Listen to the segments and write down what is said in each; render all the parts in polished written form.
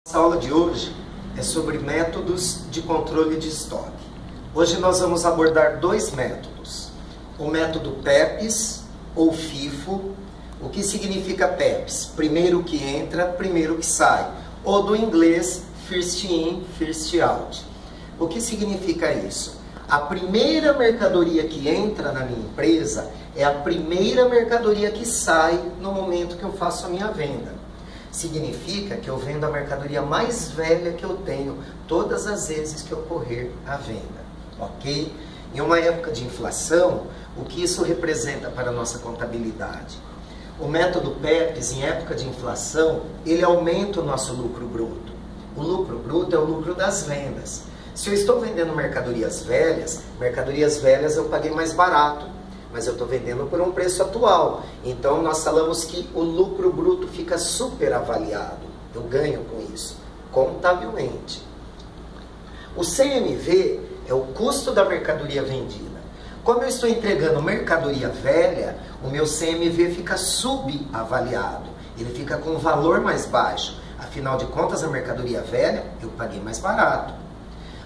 Essa aula de hoje é sobre métodos de controle de estoque. Hoje nós vamos abordar dois métodos. O método PEPs ou FIFO. O que significa PEPs? Primeiro que entra, primeiro que sai. Ou do inglês, first in, first out. O que significa isso? A primeira mercadoria que entra na minha empresa é a primeira mercadoria que sai no momento que eu faço a minha venda. Significa que eu vendo a mercadoria mais velha que eu tenho todas as vezes que ocorrer a venda, ok? Em uma época de inflação, o que isso representa para a nossa contabilidade? O método PEPs, em época de inflação, ele aumenta o nosso lucro bruto. O lucro bruto é o lucro das vendas. Se eu estou vendendo mercadorias velhas eu paguei mais barato, mas eu estou vendendo por um preço atual. Então nós falamos que o lucro bruto fica super avaliado. Eu ganho com isso, contabilmente. O CMV é o custo da mercadoria vendida. Como eu estou entregando mercadoria velha, o meu CMV fica subavaliado. Ele fica com um valor mais baixo. Afinal de contas, a mercadoria velha eu paguei mais barato.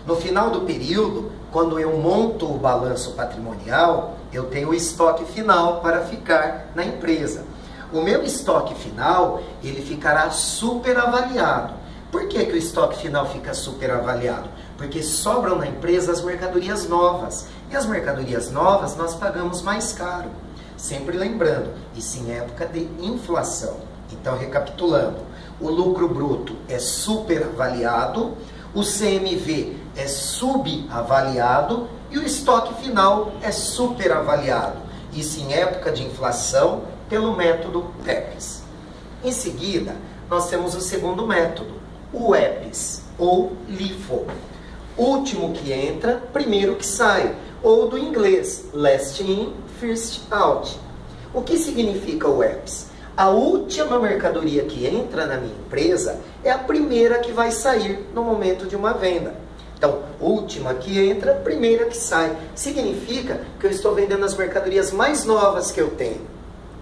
No final do período, quando eu monto o balanço patrimonial, eu tenho o estoque final para ficar na empresa. O meu estoque final, ele ficará superavaliado. Por que o estoque final fica superavaliado? Porque sobram na empresa as mercadorias novas. E as mercadorias novas nós pagamos mais caro. Sempre lembrando, isso em época de inflação. Então, recapitulando, o lucro bruto é superavaliado, o CMV é subavaliado e o estoque final é superavaliado. Isso em época de inflação pelo método PEPs. Em seguida, nós temos o segundo método, o EPS ou LIFO. Último que entra, primeiro que sai, ou do inglês, last in, first out. O que significa o EPS? A última mercadoria que entra na minha empresa é a primeira que vai sair no momento de uma venda. Então, última que entra, primeira que sai. Significa que eu estou vendendo as mercadorias mais novas que eu tenho.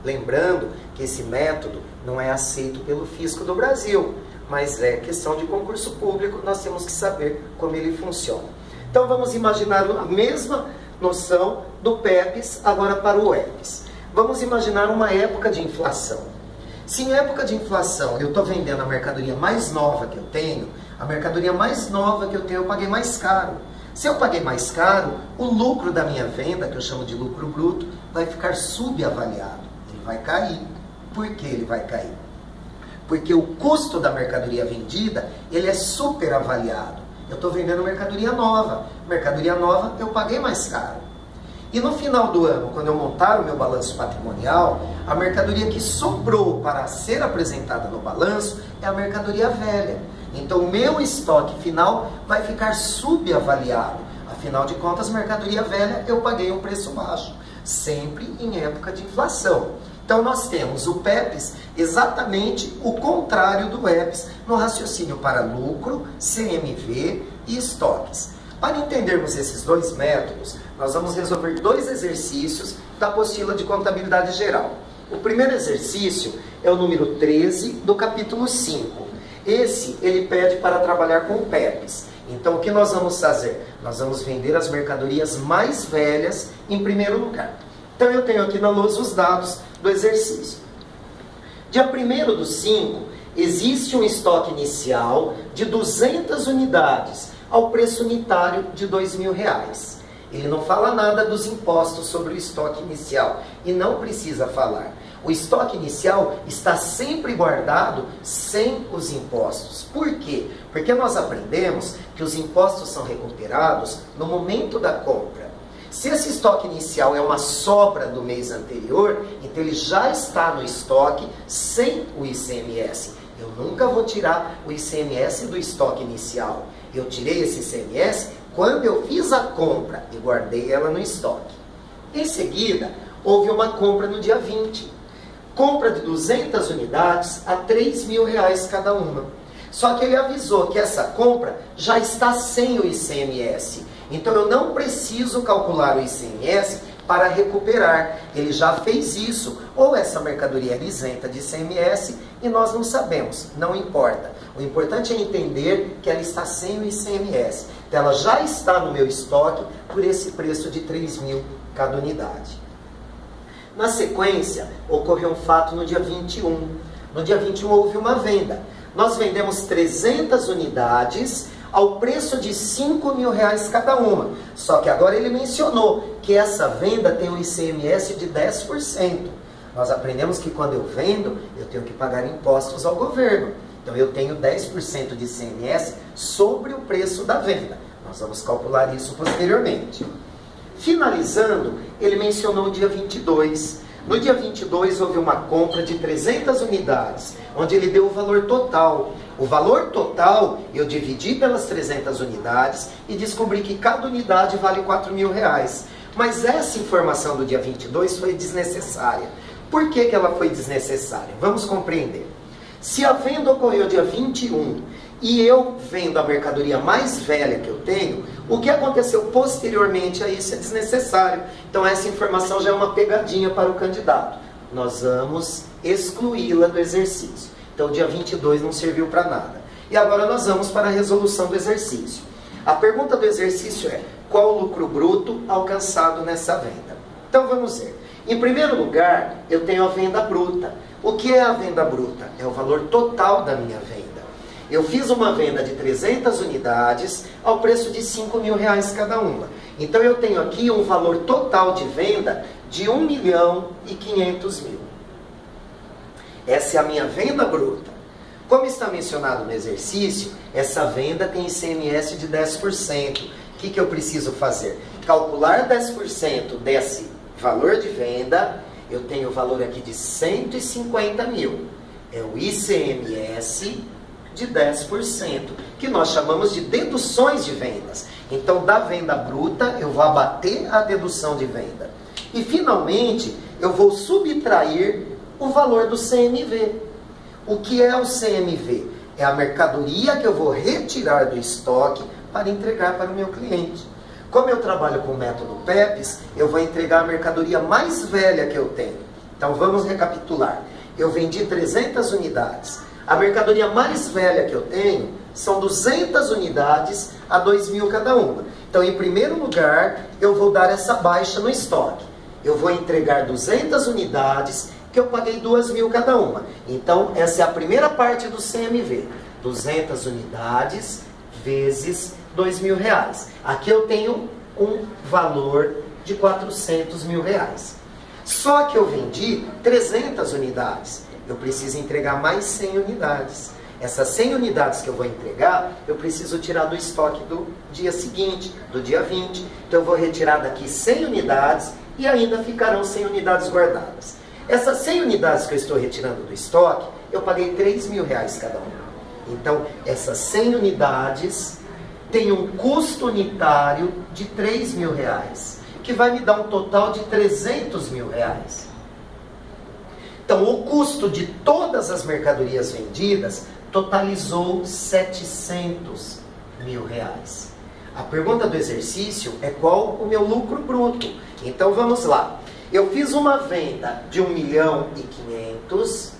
Lembrando que esse método não é aceito pelo Fisco do Brasil, mas é questão de concurso público, nós temos que saber como ele funciona. Então, vamos imaginar a mesma noção do PEPs agora para o EPS. Vamos imaginar uma época de inflação. Se em época de inflação eu estou vendendo a mercadoria mais nova que eu tenho, a mercadoria mais nova que eu tenho eu paguei mais caro. Se eu paguei mais caro, o lucro da minha venda, que eu chamo de lucro bruto, vai ficar subavaliado. Ele vai cair. Por que ele vai cair? Porque o custo da mercadoria vendida, ele é superavaliado. Eu estou vendendo mercadoria nova. Mercadoria nova eu paguei mais caro. E no final do ano, quando eu montar o meu balanço patrimonial, a mercadoria que sobrou para ser apresentada no balanço é a mercadoria velha. Então, o meu estoque final vai ficar subavaliado. Afinal de contas, mercadoria velha eu paguei um preço baixo, sempre em época de inflação. Então, nós temos o PEPs exatamente o contrário do EPS no raciocínio para lucro, CMV e estoques. Para entendermos esses dois métodos, nós vamos resolver dois exercícios da apostila de contabilidade geral. O primeiro exercício é o número 13 do capítulo 5. Esse, ele pede para trabalhar com PEPs. Então, o que nós vamos fazer? Nós vamos vender as mercadorias mais velhas em primeiro lugar. Então, eu tenho aqui na lousa os dados do exercício. Dia 1º/5, existe um estoque inicial de 200 unidades, ao preço unitário de R$2.000. Ele não fala nada dos impostos sobre o estoque inicial e não precisa falar. O estoque inicial está sempre guardado sem os impostos. Por quê? Porque nós aprendemos que os impostos são recuperados no momento da compra. Se esse estoque inicial é uma sobra do mês anterior, então ele já está no estoque sem o ICMS. Eu nunca vou tirar o ICMS do estoque inicial. Eu tirei esse ICMS quando eu fiz a compra e guardei ela no estoque. Em seguida, houve uma compra no dia 20. Compra de 200 unidades a R$3.000 cada uma. Só que ele avisou que essa compra já está sem o ICMS. Então eu não preciso calcular o ICMS para recuperar. Ele já fez isso, ou essa mercadoria era isenta de ICMS e nós não sabemos, não importa. O importante é entender que ela está sem o ICMS. Então ela já está no meu estoque por esse preço de 3.000 cada unidade. Na sequência, ocorreu um fato no dia 21. No dia 21 houve uma venda. Nós vendemos 300 unidades ao preço de R$5.000 cada uma. Só que agora ele mencionou que essa venda tem um ICMS de 10%. Nós aprendemos que quando eu vendo, eu tenho que pagar impostos ao governo. Então eu tenho 10% de ICMS sobre o preço da venda. Nós vamos calcular isso posteriormente. Finalizando, ele mencionou o dia 22. No dia 22 houve uma compra de 300 unidades, onde ele deu o valor total. O valor total eu dividi pelas 300 unidades e descobri que cada unidade vale R$4.000. Mas essa informação do dia 22 foi desnecessária. Por que ela foi desnecessária? Vamos compreender. Se a venda ocorreu dia 21 e eu vendo a mercadoria mais velha que eu tenho, o que aconteceu posteriormente a isso é desnecessário. Então essa informação já é uma pegadinha para o candidato. Nós vamos excluí-la do exercício. Então o dia 22 não serviu para nada. E agora nós vamos para a resolução do exercício. A pergunta do exercício é: qual o lucro bruto alcançado nessa venda? Então vamos ver. Em primeiro lugar, eu tenho a venda bruta. O que é a venda bruta? É o valor total da minha venda. Eu fiz uma venda de 300 unidades ao preço de R$5.000 cada uma. Então eu tenho aqui um valor total de venda de R$1.500.000. Essa é a minha venda bruta. Como está mencionado no exercício, essa venda tem ICMS de 10%. O que eu preciso fazer? Calcular 10% desse valor de venda. Eu tenho o valor aqui de R$150.000. É o ICMS de 10%, que nós chamamos de deduções de vendas. Então, da venda bruta, eu vou abater a dedução de venda. E, finalmente, eu vou subtrair o valor do CMV. O que é o CMV? É a mercadoria que eu vou retirar do estoque para entregar para o meu cliente. Como eu trabalho com o método PEPs, eu vou entregar a mercadoria mais velha que eu tenho. Então, vamos recapitular. Eu vendi 300 unidades. A mercadoria mais velha que eu tenho são 200 unidades a R$2.000 cada uma. Então, em primeiro lugar, eu vou dar essa baixa no estoque. Eu vou entregar 200 unidades que eu paguei R$2.000 cada uma. Então, essa é a primeira parte do CMV. 200 unidades vezes R$2.000. Aqui eu tenho um valor de R$400.000. Só que eu vendi 300 unidades. Eu preciso entregar mais 100 unidades. Essas 100 unidades que eu vou entregar, eu preciso tirar do estoque do dia seguinte, do dia 20. Então eu vou retirar daqui 100 unidades e ainda ficarão 100 unidades guardadas. Essas 100 unidades que eu estou retirando do estoque, eu paguei R$3.000 cada uma. Então essas 100 unidades têm um custo unitário de R$3.000, que vai me dar um total de R$300.000. Então, o custo de todas as mercadorias vendidas totalizou R$700.000. A pergunta do exercício é qual o meu lucro bruto. Então, vamos lá. Eu fiz uma venda de R$1.500.000.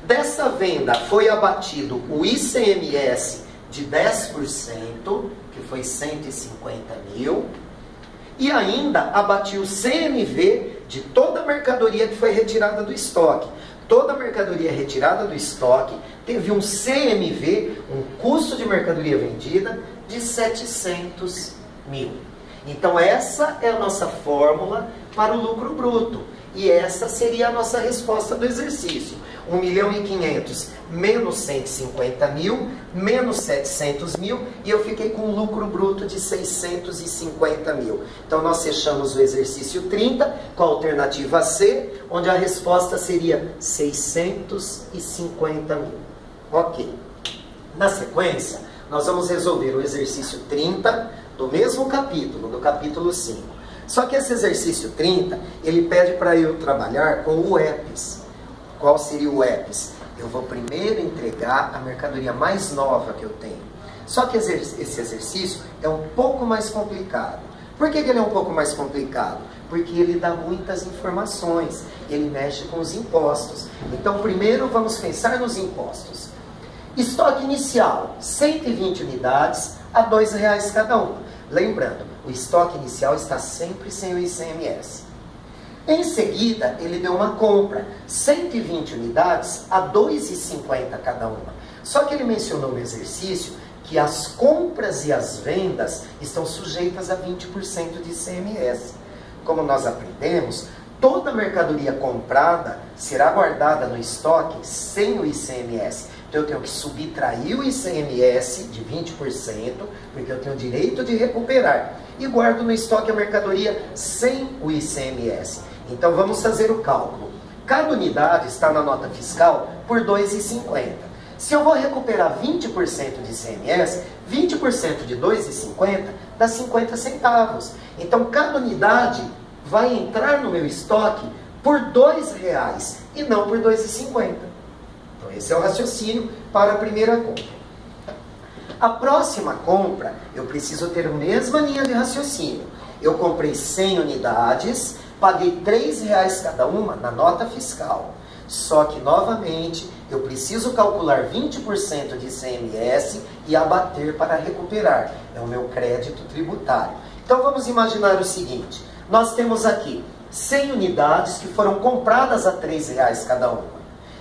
Dessa venda foi abatido o ICMS de 10%, que foi R$150.000. E ainda abati o CMV de toda a mercadoria que foi retirada do estoque. Toda a mercadoria retirada do estoque teve um CMV, um custo de mercadoria vendida, de R$700.000. Então essa é a nossa fórmula para o lucro bruto. E essa seria a nossa resposta do exercício. 1.500.000 menos 150.000, menos 700.000, e eu fiquei com um lucro bruto de 650.000. Então nós fechamos o exercício 30 com a alternativa C, onde a resposta seria 650.000. Ok. Na sequência, nós vamos resolver o exercício 30 do mesmo capítulo, do capítulo 5. Só que esse exercício 30, ele pede para eu trabalhar com o EPS. Qual seria o EPS? Eu vou primeiro entregar a mercadoria mais nova que eu tenho. Só que esse exercício é um pouco mais complicado. Por que ele é um pouco mais complicado? Porque ele dá muitas informações, ele mexe com os impostos. Então, primeiro vamos pensar nos impostos. Estoque inicial, 120 unidades a R$ 2,00 cada uma. Lembrando, o estoque inicial está sempre sem o ICMS. Em seguida, ele deu uma compra, 120 unidades a R$ 2,50 cada uma. Só que ele mencionou no exercício que as compras e as vendas estão sujeitas a 20% de ICMS. Como nós aprendemos, toda mercadoria comprada será guardada no estoque sem o ICMS. Então eu tenho que subtrair o ICMS de 20%, porque eu tenho o direito de recuperar. E guardo no estoque a mercadoria sem o ICMS. Então vamos fazer o cálculo. Cada unidade está na nota fiscal por R$ 2,50. Se eu vou recuperar 20% de ICMS, 20% de R$ 2,50 dá 50 centavos. Então cada unidade vai entrar no meu estoque por R$ 2,00 e não por R$ 2,50. Então esse é o raciocínio para a primeira compra. A próxima compra, eu preciso ter a mesma linha de raciocínio. Eu comprei 100 unidades, paguei R$ 3,00 cada uma na nota fiscal. Só que, novamente, eu preciso calcular 20% de ICMS e abater para recuperar. É o meu crédito tributário. Então, vamos imaginar o seguinte. Nós temos aqui 100 unidades que foram compradas a R$ 3,00 cada uma.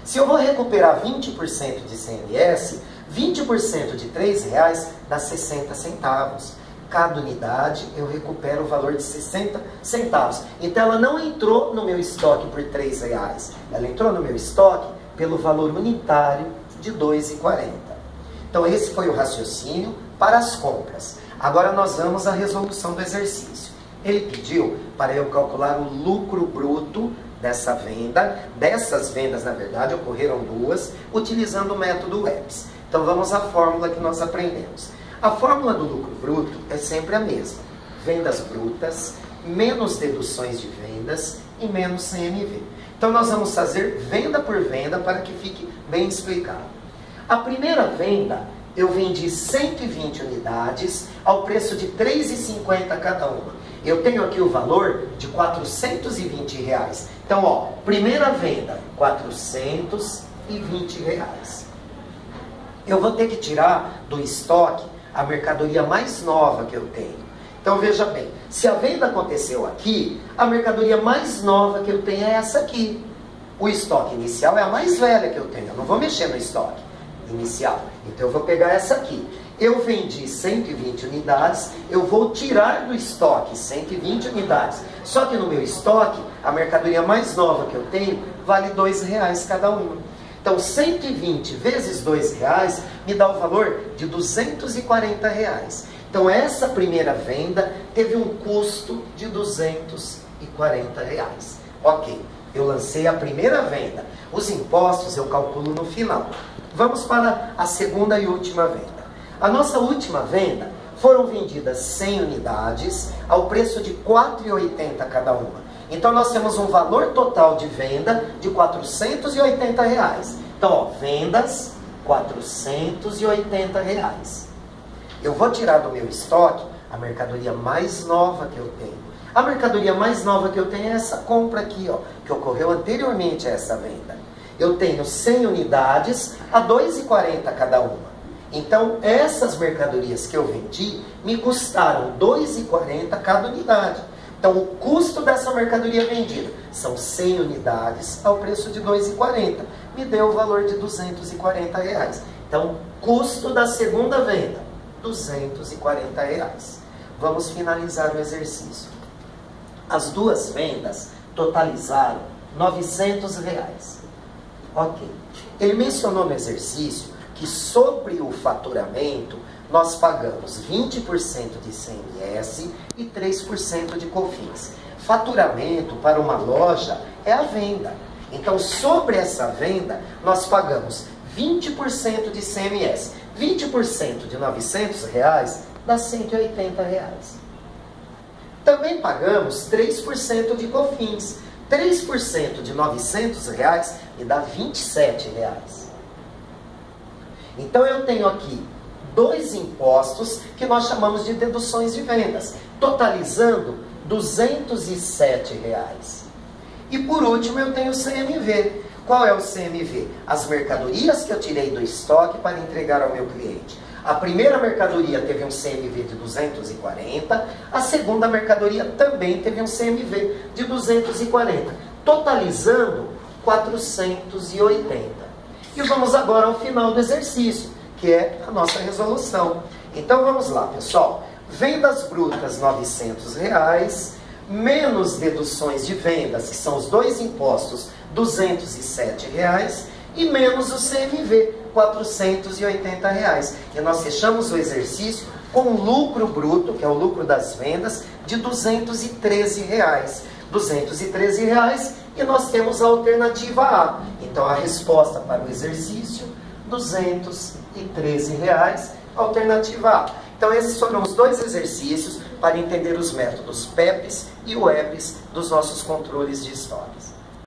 Se eu vou recuperar 20% de ICMS, 20% de R$ 3,00 dá 60 centavos. Cada unidade eu recupero o valor de 60 centavos. Então ela não entrou no meu estoque por R$ 3,00. Ela entrou no meu estoque pelo valor unitário de R$ 2,40. Então esse foi o raciocínio para as compras. Agora nós vamos à resolução do exercício. Ele pediu para eu calcular o lucro bruto dessa venda. Dessas vendas, na verdade, ocorreram duas, utilizando o método WEPS. Então vamos à fórmula que nós aprendemos. A fórmula do lucro bruto é sempre a mesma. Vendas brutas, menos deduções de vendas e menos CMV. Então nós vamos fazer venda por venda para que fique bem explicado. A primeira venda, eu vendi 120 unidades ao preço de R$ 3,50 cada uma. Eu tenho aqui o valor de R$ 420. Então, ó, primeira venda, R$ 420. Eu vou ter que tirar do estoque a mercadoria mais nova que eu tenho. Então veja bem, se a venda aconteceu aqui, a mercadoria mais nova que eu tenho é essa aqui. O estoque inicial é a mais velha que eu tenho, eu não vou mexer no estoque inicial. Então eu vou pegar essa aqui. Eu vendi 120 unidades, eu vou tirar do estoque 120 unidades. Só que no meu estoque, a mercadoria mais nova que eu tenho vale R$ 2,00 cada uma. Então, 120 vezes R$ 2,00 me dá o valor de R$ 240. Então, essa primeira venda teve um custo de R$ 240. Ok, eu lancei a primeira venda. Os impostos eu calculo no final. Vamos para a segunda e última venda. A nossa última venda foram vendidas 100 unidades ao preço de R$ 4,80 cada uma. Então, nós temos um valor total de venda de R$ 480. Então, ó, vendas, R$ 480. Eu vou tirar do meu estoque a mercadoria mais nova que eu tenho. A mercadoria mais nova que eu tenho é essa compra aqui, ó, que ocorreu anteriormente a essa venda. Eu tenho 100 unidades a R$ 2,40 cada uma. Então, essas mercadorias que eu vendi me custaram R$ 2,40 cada unidade. Então, o custo dessa mercadoria vendida são 100 unidades ao preço de R$ 2,40. Me deu o valor de R$ 240. Então, custo da segunda venda, R$ 240. Vamos finalizar o exercício. As duas vendas totalizaram R$ 900. Ok. Ele mencionou no exercício que sobre o faturamento nós pagamos 20% de ICMS e 3% de COFINS. Faturamento para uma loja é a venda. Então, sobre essa venda, nós pagamos 20% de ICMS. 20% de R$ 900 dá R$ 180. Também pagamos 3% de COFINS. 3% de R$ 900 me dá R$ 27. Então, eu tenho aqui dois impostos que nós chamamos de deduções de vendas, totalizando R$ 207. E por último eu tenho o CMV. Qual é o CMV? As mercadorias que eu tirei do estoque para entregar ao meu cliente. A primeira mercadoria teve um CMV de 240, a segunda mercadoria também teve um CMV de 240, totalizando 480. E vamos agora ao final do exercício, que é a nossa resolução. Então vamos lá, pessoal. Vendas brutas R$ 900, menos deduções de vendas, que são os dois impostos, R$ 207, e menos o CMV, R$ 480. E nós fechamos o exercício com um lucro bruto, que é o lucro das vendas, de R$ 213. R$ 213, e nós temos a alternativa A. Então a resposta para o exercício, R$ 213, alternativa A. Então esses foram os dois exercícios para entender os métodos PEPs e WEPs dos nossos controles de estoque.